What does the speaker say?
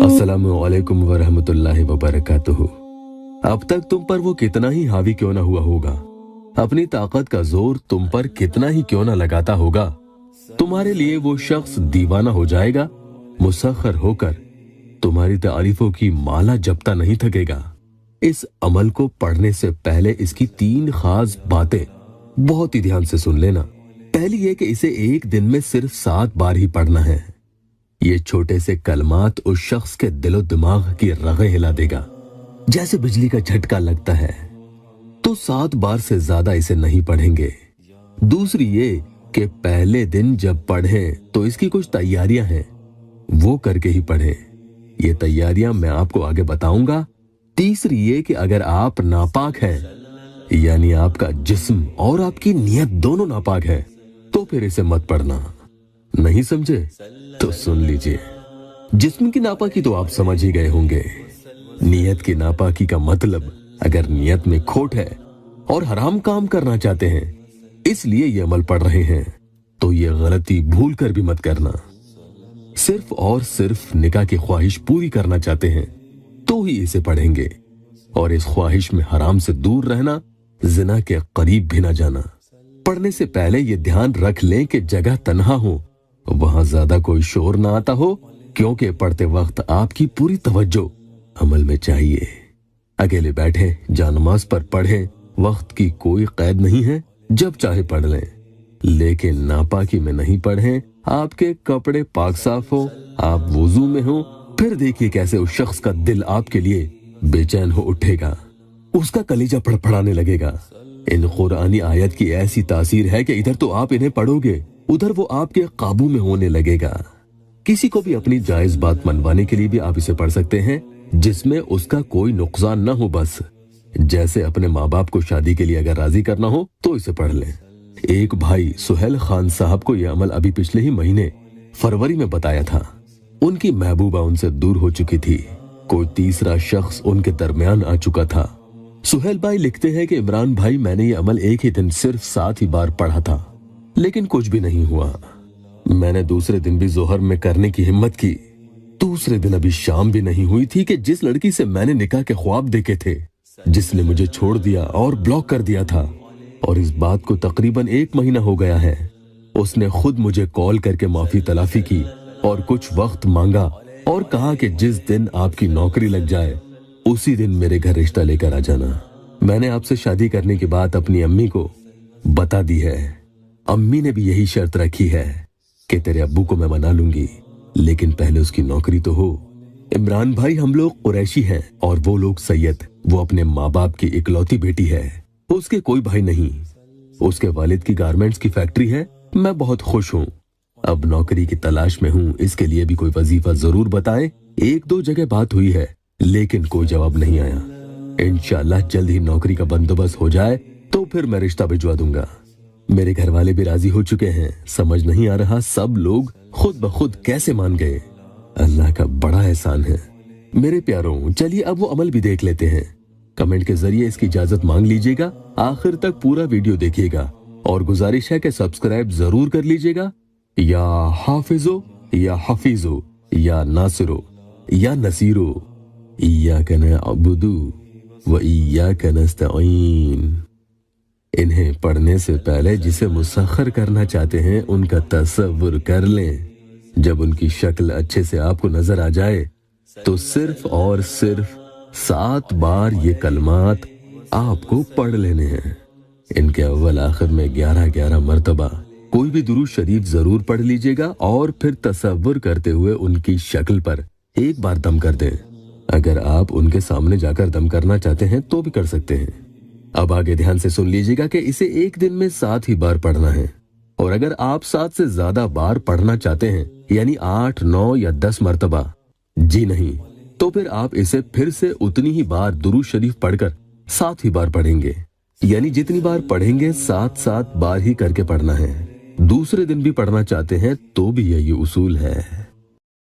अस्सलामु अलैकुम वरहमतुल्लाहि वबरकातुहू। अब तक तुम पर वो कितना ही हावी क्यों ना हुआ होगा, अपनी ताकत का जोर तुम पर कितना ही क्यों ना लगाता होगा, तुम्हारे लिए वो शख्स दीवाना हो जाएगा, मुसख्खर होकर तुम्हारी तारीफों की माला जपता नहीं थकेगा। इस अमल को पढ़ने से पहले इसकी 3 खास बातें बहुत ही ध्यान से सुन लेना। पहली ये कि इसे एक दिन में सिर्फ 7 बार ही पढ़ना है। ये छोटे से कलमात उस शख्स के दिलो दिमाग की रगें हिला देगा, जैसे बिजली का झटका लगता है। तो 7 बार से ज्यादा इसे नहीं पढ़ेंगे। दूसरी ये कि पहले दिन जब पढ़ें तो इसकी कुछ तैयारियां हैं, वो करके ही पढ़ें। ये तैयारियां मैं आपको आगे बताऊंगा। तीसरी ये कि अगर आप नापाक हैं, यानी आपका जिस्म और आपकी नियत दोनों नापाक है, तो फिर इसे मत पढ़ना। नहीं समझे तो सुन लीजिए। जिस्म की नापाकी तो आप समझ ही गए होंगे। नियत की नापाकी का मतलब, अगर नियत में खोट है और हराम काम करना चाहते हैं, इसलिए ये अमल पढ़ रहे हैं, तो ये गलती भूल कर भी मत करना। सिर्फ और सिर्फ निकाह की ख्वाहिश पूरी करना चाहते हैं तो ही इसे पढ़ेंगे, और इस ख्वाहिश में हराम से दूर रहना, जिना के करीब भी ना जाना। पढ़ने से पहले ये ध्यान रख लें कि जगह तन्हा हो, वहां ज्यादा कोई शोर ना आता हो, क्योंकि पढ़ते वक्त आपकी पूरी तवज्जो अमल में चाहिए। अकेले बैठे जानमाज पर पढ़ें, वक्त की कोई कैद नहीं है, जब चाहे पढ़ लें, लेकिन नापाकी में नहीं पढ़ें। आपके कपड़े पाक साफ हो, आप वुजू में हो, फिर देखिए कैसे उस शख्स का दिल आपके लिए बेचैन हो उठेगा, उसका कलीजा फड़फड़ाने लगेगा। इन कुरानी आयत की ऐसी तासीर है कि इधर तो आप इन्हें पढ़ोगे, उधर वो आपके काबू में होने लगेगा। किसी को भी अपनी जायज बात मनवाने के लिए भी आप इसे पढ़ सकते हैं, जिसमें उसका कोई नुकसान न हो। बस जैसे अपने माँ बाप को शादी के लिए अगर राजी करना हो तो इसे पढ़ लें। एक भाई सुहेल खान साहब को यह अमल अभी पिछले ही महीने फरवरी में बताया था। उनकी महबूबा उनसे दूर हो चुकी थी, कोई तीसरा शख्स उनके दरमियान आ चुका था। सुहेल भाई लिखते हैं कि इमरान भाई, मैंने ये अमल एक ही दिन सिर्फ 7 ही बार पढ़ा था, लेकिन कुछ भी नहीं हुआ। मैंने दूसरे दिन भी जोहर में करने की हिम्मत की, दूसरे दिन अभी शाम भी नहीं हुई थी कि जिस लड़की से मैंने निकाह के ख्वाब देखे थे, जिसने मुझे छोड़ दिया और ब्लॉक कर दिया था, और इस बात को तकरीबन 1 महीना हो गया है, उसने खुद मुझे कॉल करके माफी तलाफी की और कुछ वक्त मांगा और कहा कि जिस दिन आपकी नौकरी लग जाए उसी दिन मेरे घर रिश्ता लेकर आ जाना। मैंने आपसे शादी करने की बात अपनी अम्मी को बता दी है। अम्मी ने भी यही शर्त रखी है कि तेरे अब्बू को मैं मना लूंगी, लेकिन पहले उसकी नौकरी तो हो। इमरान भाई, हम लोग कुरैशी हैं और वो लोग सैयद। वो अपने माँ बाप की इकलौती बेटी है, उसके कोई भाई नहीं। उसके वालिद की गारमेंट्स की फैक्ट्री है। मैं बहुत खुश हूँ। अब नौकरी की तलाश में हूँ, इसके लिए भी कोई वजीफा जरूर बताएं। 1-2 जगह बात हुई है, लेकिन कोई जवाब नहीं आया। इंशाल्लाह जल्द ही नौकरी का बंदोबस्त हो जाए तो फिर मैं रिश्ता भिजवा दूंगा। मेरे घर वाले भी राजी हो चुके हैं। समझ नहीं आ रहा सब लोग खुद ब खुद कैसे मान गए। अल्लाह का बड़ा एहसान है। मेरे प्यारों, चलिए अब वो अमल भी देख लेते हैं। कमेंट के जरिए इसकी इजाजत मांग लीजिएगा। आखिर तक पूरा वीडियो देखिएगा और गुजारिश है कि सब्सक्राइब जरूर कर लीजिएगा। या हाफिजो या हफीजो या नासिरो या नसीरो, इय्याका नअबुदु व इय्याका नस्तईन। इन्हें पढ़ने से पहले जिसे मुसख्खर करना चाहते हैं उनका तसव्वुर कर लें। जब उनकी शक्ल अच्छे से आपको नजर आ जाए तो सिर्फ और सिर्फ 7 बार ये कलमात आपको पढ़ लेने हैं। इनके अव्वल आखिर में 11-11 मर्तबा कोई भी दुरूद शरीफ जरूर पढ़ लीजिएगा और फिर तसव्वुर करते हुए उनकी शक्ल पर एक बार दम कर दें। अगर आप उनके सामने जाकर दम करना चाहते हैं तो भी कर सकते हैं। अब आगे ध्यान से सुन लीजिएगा कि इसे एक दिन में 7 ही बार पढ़ना है, और अगर आप 7 से ज्यादा बार पढ़ना चाहते हैं, यानी 8, 9 या 10 मर्तबा, जी नहीं, तो फिर आप इसे फिर से उतनी ही बार दुरूद शरीफ पढ़कर 7 ही बार पढ़ेंगे। यानी जितनी बार पढ़ेंगे 7-7 बार ही करके पढ़ना है। दूसरे दिन भी पढ़ना चाहते हैं तो भी यही उसूल है।